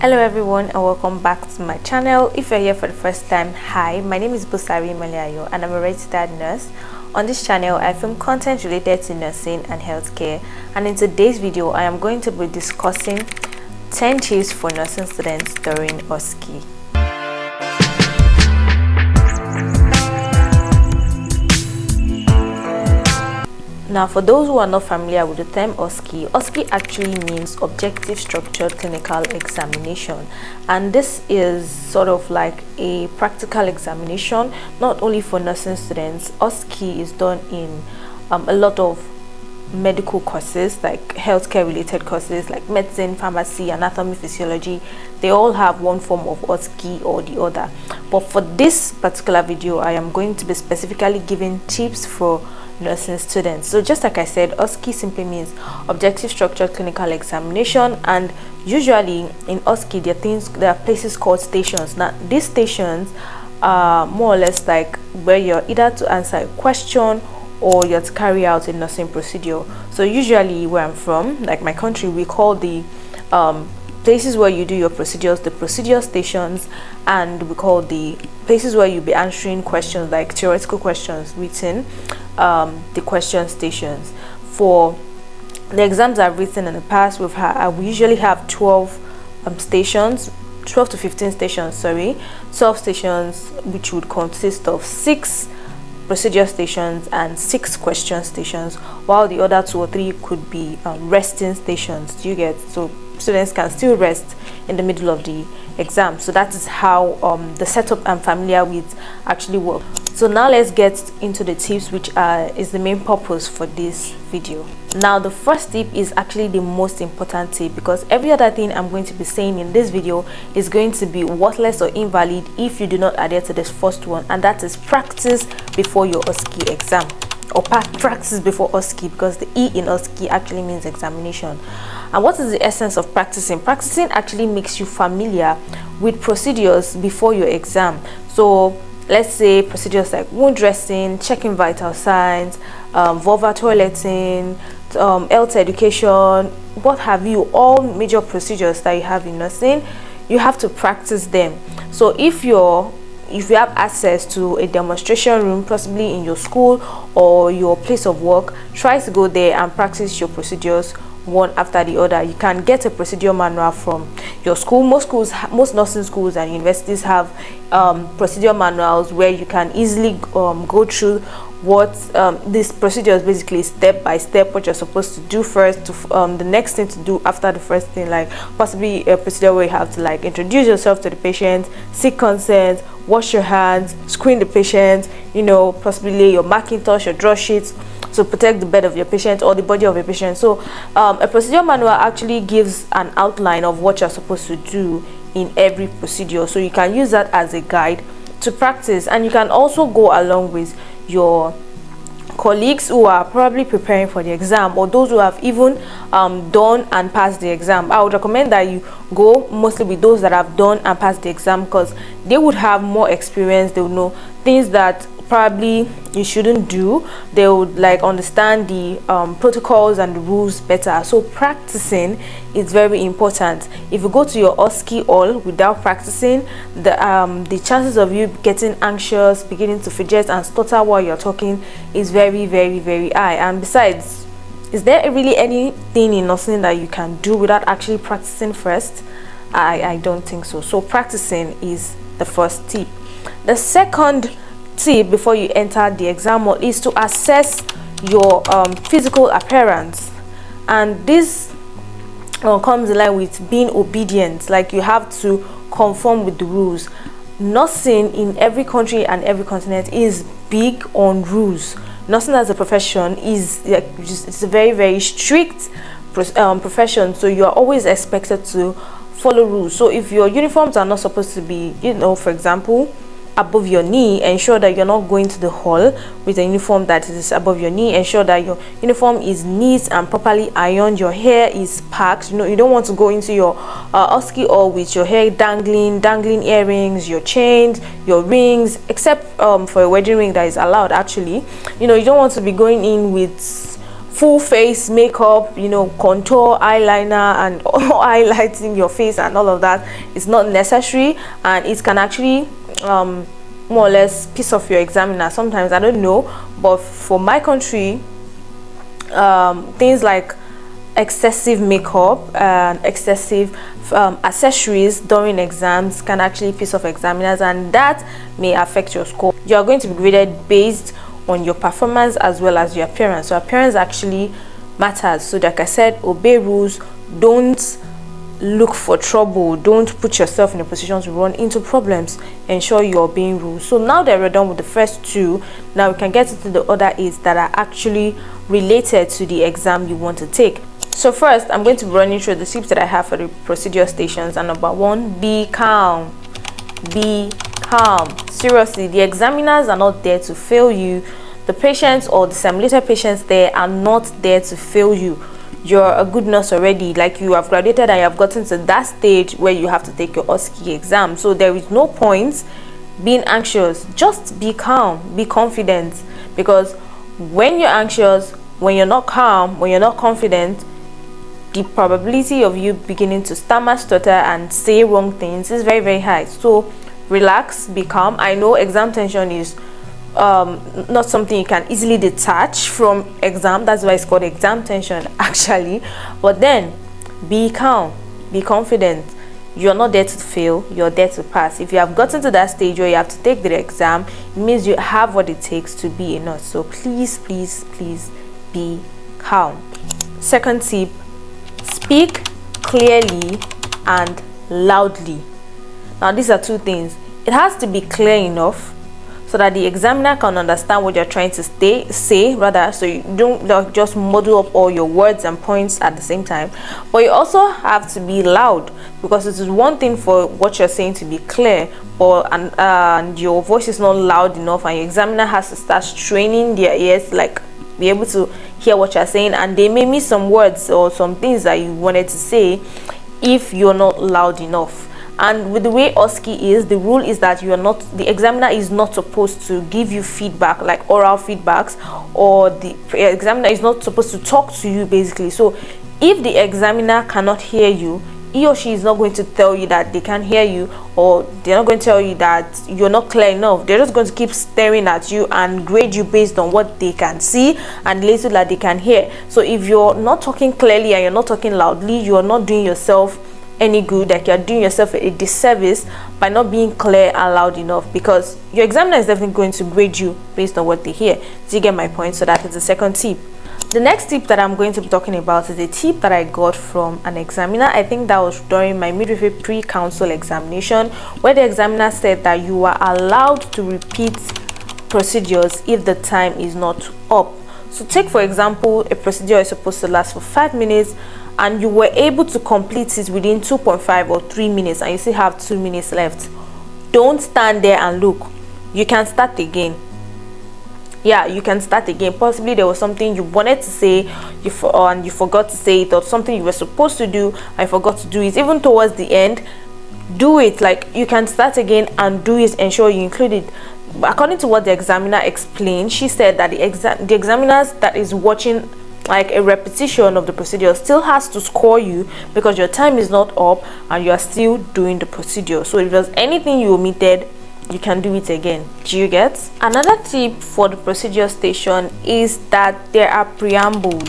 Hello everyone and welcome back to my channel. If you're here for the first time, hi, my name is Busari Maliayo and I'm a registered nurse. On this channel I film content related to nursing and healthcare, and in today's video I am going to be discussing 10 tips for nursing students during O.S.C.E. Now, for those who are not familiar with the term O.S.C.E, O.S.C.E actually means Objective Structured Clinical Examination, and this is sort of like a practical examination not only for nursing students. O.S.C.E is done in a lot of medical courses, like healthcare related courses like medicine, pharmacy, anatomy, physiology. They all have one form of O.S.C.E or the other, but for this particular video I am going to be specifically giving tips for nursing students. So just like I said, O.S.C.E simply means Objective Structured Clinical Examination, and usually in O.S.C.E there are places called stations. Now these stations are more or less like where you're either to answer a question or you're to carry out a nursing procedure. So usually where I'm from, like my country, we call the places where you do your procedures the procedure stations, and we call the places where you'll be answering questions like theoretical questions written the question stations. For the exams I've written in the past, we usually have 12 stations, 12 to 15 stations, 12 stations, which would consist of 6 procedure stations and 6 question stations, while the other 2 or 3 could be resting stations. Do you get? So students can still rest in the middle of the exam. So that is how the setup I'm familiar with actually works. So now let's get into the tips, which is the main purpose for this video. Now the first tip is actually the most important tip, because every other thing I'm going to be saying in this video is going to be worthless or invalid if you do not adhere to this first one, and that is practice before your O.S.C.E exam, or practice before O.S.C.E, because the E in O.S.C.E actually means examination. And what is the essence of practicing? Practicing actually makes you familiar with procedures before your exam. So let's say procedures like wound dressing, checking vital signs, vulvar toileting, health education, what have you, all major procedures that you have in nursing, you have to practice them. So if you have access to a demonstration room, possibly in your school or your place of work, try to go there and practice your procedures one after the other. You can get a procedure manual from your school. Most nursing schools and universities have procedure manuals where you can easily go through what this procedure is, basically step by step, what you're supposed to do first, to the next thing to do after the first thing, like possibly a procedure where you have to like introduce yourself to the patient, seek consent, wash your hands, screen the patient, possibly lay your Macintosh, your draw sheets to protect the bed of your patient or the body of your patient. So a procedure manual actually gives an outline of what you're supposed to do in every procedure, so you can use that as a guide to practice. And you can also go along with your colleagues who are probably preparing for the exam, or those who have even done and passed the exam. I would recommend that you go mostly with those that have done and passed the exam, because they would have more experience. They would know things that probably you shouldn't do. They would like understand the protocols and the rules better. So practicing is very important. If you go to your O.S.C.E hall without practicing, the chances of you getting anxious, beginning to fidget and stutter while you're talking is very, very, very high. And besides, is there really anything in nursing that you can do without actually practicing first? I don't think so. So practicing is the first tip. The second tip before you enter the exam hall is to assess your physical appearance, and this comes in line with being obedient. Like, you have to conform with the rules. Nursing in every country and every continent is big on rules. Nursing as a profession is it's a very, very strict profession, so you are always expected to follow rules. So if your uniforms are not supposed to be, for example, above your knee, ensure that you're not going to the hall with a uniform that is above your knee. Ensure that your uniform is neat and properly ironed. Your hair is packed. You don't want to go into your O.S.C.E hall with your hair dangling earrings, your chains, your rings, except for a wedding ring that is allowed actually. You don't want to be going in with full face makeup, you know, contour, eyeliner, and highlighting your face and all of that is not necessary, and it can actually more or less piss off your examiner sometimes. I don't know, but for my country, things like excessive makeup and excessive accessories during exams can actually piss off examiners, and that may affect your score. You are going to be graded based on your performance as well as your appearance. So appearance actually matters. So like I said, obey rules, don't look for trouble, don't put yourself in a position to run into problems, ensure you're obeying rules. So now that we're done with the first two, now we can get into the other 8 that are actually related to the exam you want to take. So first, I'm going to be running through the tips that I have for the procedure stations. And number 1, be calm. Be calm. Seriously, the examiners are not there to fail you. The patients or the simulated patients there are not there to fail you. You're a good nurse already, like you have graduated and you have gotten to that stage where you have to take your O.S.C.E exam. So there is no point being anxious. Just be calm, be confident, because when you're anxious, when you're not calm, when you're not confident, the probability of you beginning to stammer, stutter, and say wrong things is very, very high. So relax, be calm. I know exam tension is not something you can easily detach from exam. That's why it's called exam tension actually. But then be calm, be confident. You're not there to fail, you're there to pass. If you have gotten to that stage where you have to take the exam, it means you have what it takes to be a nurse. So please, please, please be calm. Second tip, speak clearly and loudly. Now these are two things. It has to be clear enough so that the examiner can understand what you're trying to say, so you don't just muddle up all your words and points at the same time. But you also have to be loud, because it is one thing for what you're saying to be clear, and your voice is not loud enough, and your examiner has to start straining their ears, like be able to hear what you're saying, and they may miss some words or some things that you wanted to say if you're not loud enough. And with the way O.S.C.E is, the rule is that the examiner is not supposed to give you feedback, like oral feedbacks, or the examiner is not supposed to talk to you basically. So if the examiner cannot hear you, he or she is not going to tell you that they can hear you, or they're not going to tell you that you're not clear enough. They're just going to keep staring at you and grade you based on what they can see and little that they can hear. So if you're not talking clearly and you're not talking loudly, you're not doing yourself any good. Like you're doing yourself a disservice by not being clear and loud enough, because your examiner is definitely going to grade you based on what they hear. Do you get my point? So that is the second tip. The next tip that I'm going to be talking about is a tip that I got from an examiner. I think that was during my midwifery pre-council examination, where the examiner said that you are allowed to repeat procedures if the time is not up. So take for example, a procedure is supposed to last for 5 minutes and you were able to complete it within 2.5 or 3 minutes, and you still have 2 minutes left. Don't stand there and look. You can start again. Yeah, you can start again. Possibly there was something you wanted to say, and you forgot to say it, or something you were supposed to do and forgot to do it. Even towards the end, do it. Like, you can start again and do it. Ensure you include it. According to what the examiner explained, she said that the examiners that is watching like a repetition of the procedure still has to score you, because your time is not up and you are still doing the procedure. So if there's anything you omitted, you can do it again. Do you get? Another tip for the procedure station is that there are preambles.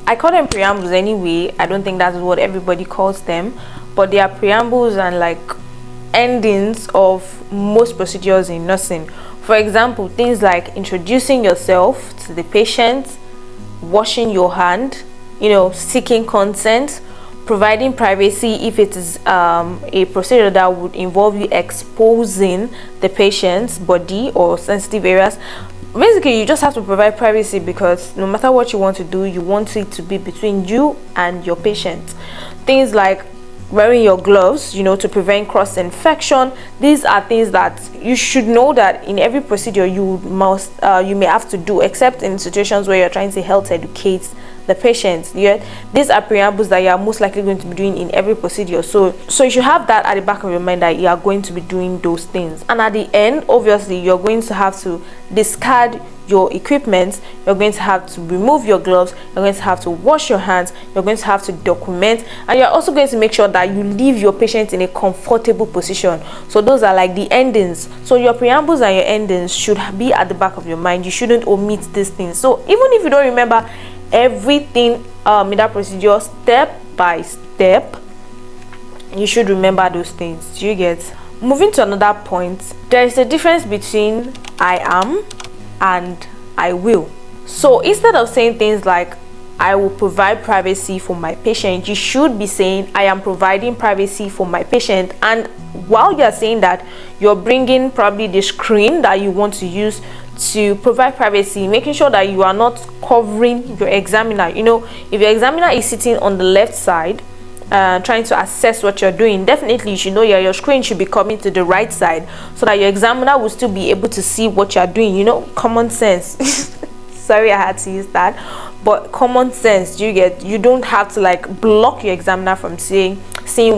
I call them preambles anyway. I don't think that's what everybody calls them, but they are preambles and like endings of most procedures in nursing. For example, things like introducing yourself to the patient, washing your hand, seeking consent, providing privacy if it is a procedure that would involve you exposing the patient's body or sensitive areas. Basically, you just have to provide privacy, because no matter what you want to do, you want it to be between you and your patient. Things like wearing your gloves, to prevent cross infection. These are things that you should know that in every procedure you may have to do, except in situations where you're trying to health educate the patient. These are preambles that you are most likely going to be doing in every procedure. So you should have that at the back of your mind, that you are going to be doing those things. And at the end, obviously, you're going to have to discard your equipment, you're going to have to remove your gloves, you're going to have to wash your hands, you're going to have to document, and you're also going to make sure that you leave your patient in a comfortable position. So those are like the endings. So your preambles and your endings should be at the back of your mind. You shouldn't omit these things. So even if you don't remember everything in that procedure step by step, you should remember those things. Do you get? Moving to another point, there is a difference between I am and I will. So instead of saying things like I will provide privacy for my patient, you should be saying I am providing privacy for my patient. And while you're saying that, you're bringing probably the screen that you want to use to provide privacy, making sure that you are not covering your examiner. You know, if your examiner is sitting on the left side trying to assess what you're doing, definitely you should know your screen should be coming to the right side so that your examiner will still be able to see what you're doing. You know, common sense. Sorry I had to use that, but common sense. You get? You don't have to like block your examiner from seeing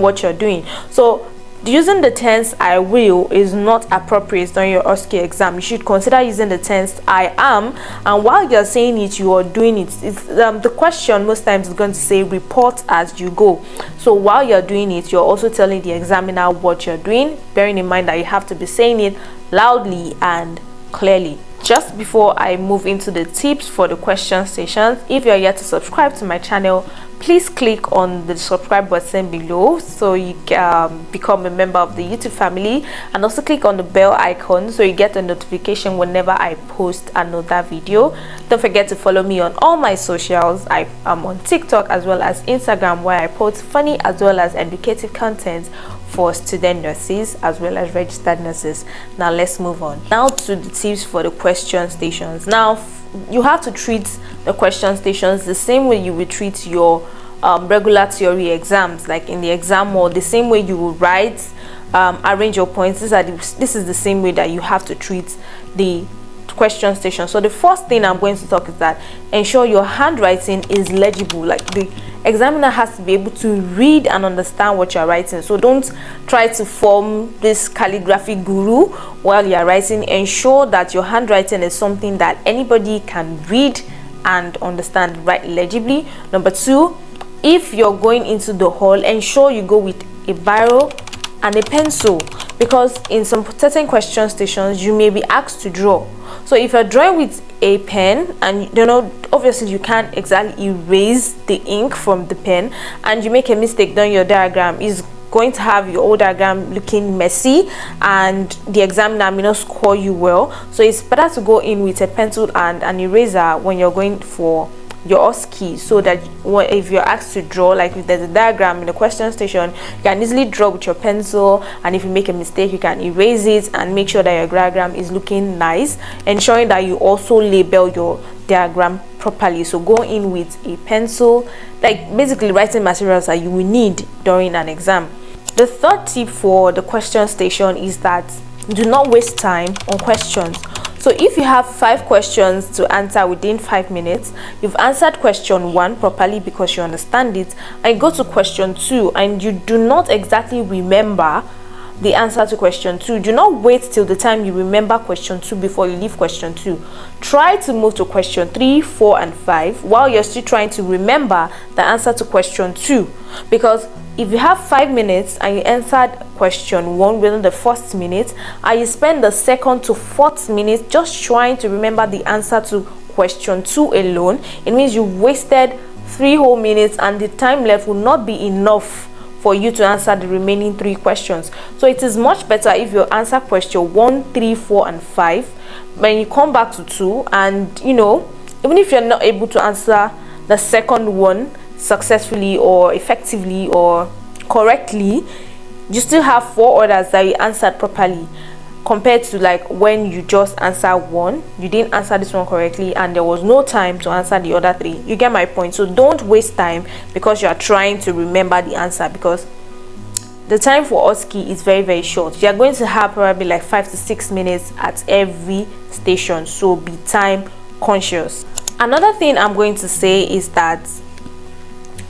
what you're doing. So using the tense I will is not appropriate during your O.S.C.E exam. You should consider using the tense I am, and while you're saying it, you are doing it. It's the question most times is going to say report as you go. So while you're doing it, you're also telling the examiner what you're doing, bearing in mind that you have to be saying it loudly and clearly. Just before I move into the tips for the question stations, if you're yet to subscribe to my channel, please click on the subscribe button below so you can become a member of the YouTube family, and also click on the bell icon so you get a notification whenever I post another video. Don't forget to follow me on all my socials. I am on TikTok as well as Instagram, where I post funny as well as educative content for student nurses as well as registered nurses. Now let's move on now to the tips for the question stations. Now you have to treat the question stations the same way you would treat your regular theory exams, like in the exam, or the same way you will write, arrange your points. This is the same way that you have to treat the question station. So the first thing I'm going to talk is that ensure your handwriting is legible. Like the examiner has to be able to read and understand what you're writing. So don't try to form this calligraphy guru while you're writing. Ensure that your handwriting is something that anybody can read and understand, write legibly. Number two, if you're going into the hall, ensure you go with a biro and a pencil, because in some certain question stations you may be asked to draw. So if you're drawing with a pen, and you know, obviously you can't exactly erase the ink from the pen, and you make a mistake during your diagram, is going to have your old diagram looking messy, and the examiner may not score you well. So it's better to go in with a pencil and an eraser when you're going for your O.S.C.E, so that if you're asked to draw, like if there's a diagram in the question station, you can easily draw with your pencil, and if you make a mistake you can erase it and make sure that your diagram is looking nice, ensuring that you also label your diagram properly. So go in with a pencil, like basically writing materials that you will need during an exam. The third tip for the question station is that do not waste time on questions. So if you have 5 questions to answer within 5 minutes, you've answered question 1 properly because you understand it, and you go to question 2 and you do not exactly remember the answer to question 2, do not wait till the time you remember question 2 before you leave question 2. Try to move to question 3, 4 and 5 while you're still trying to remember the answer to question 2, because if you have 5 minutes and you answered question 1 within the first minute, and you spend the second to fourth minute just trying to remember the answer to question 2 alone, it means you wasted 3 whole minutes, and the time left will not be enough for you to answer the remaining 3 questions. So it is much better if you answer question 1, 3, 4 and 5, when you come back to 2, and you know, even if you're not able to answer the second one successfully or effectively or correctly, you still have 4 others that you answered properly, compared to like when you just answer 1, you didn't answer this one correctly and there was no time to answer the other 3. You get my point? So don't waste time because you are trying to remember the answer, because the time for O.S.C.E is very, very short. You are going to have probably like 5 to 6 minutes at every station, so be time conscious. Another thing I'm going to say is that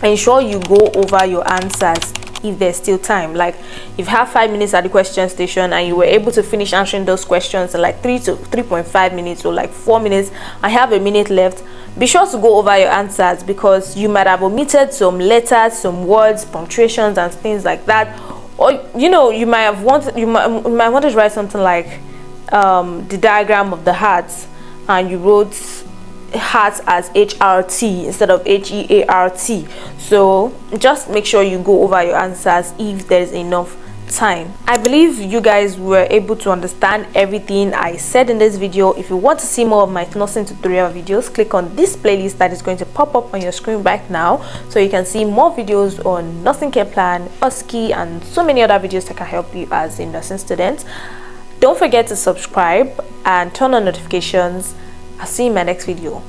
ensure you go over your answers if there's still time. Like if you have 5 minutes at the question station and you were able to finish answering those questions in like 3 to 3.5 minutes or like 4 minutes, I have a minute left, be sure to go over your answers, because you might have omitted some letters, some words, punctuations and things like that. Or you might have wanted, you might want to write something like the diagram of the heart, and you wrote heart as HRT instead of HEART. So just make sure you go over your answers if there's enough time. I believe you guys were able to understand everything I said in this video. If you want to see more of my nursing tutorial videos, click on this playlist that is going to pop up on your screen right now, so you can see more videos on nursing care plan, O.S.C.E, and so many other videos that can help you as a nursing student. Don't forget to subscribe and turn on notifications. I'll see you in my next video.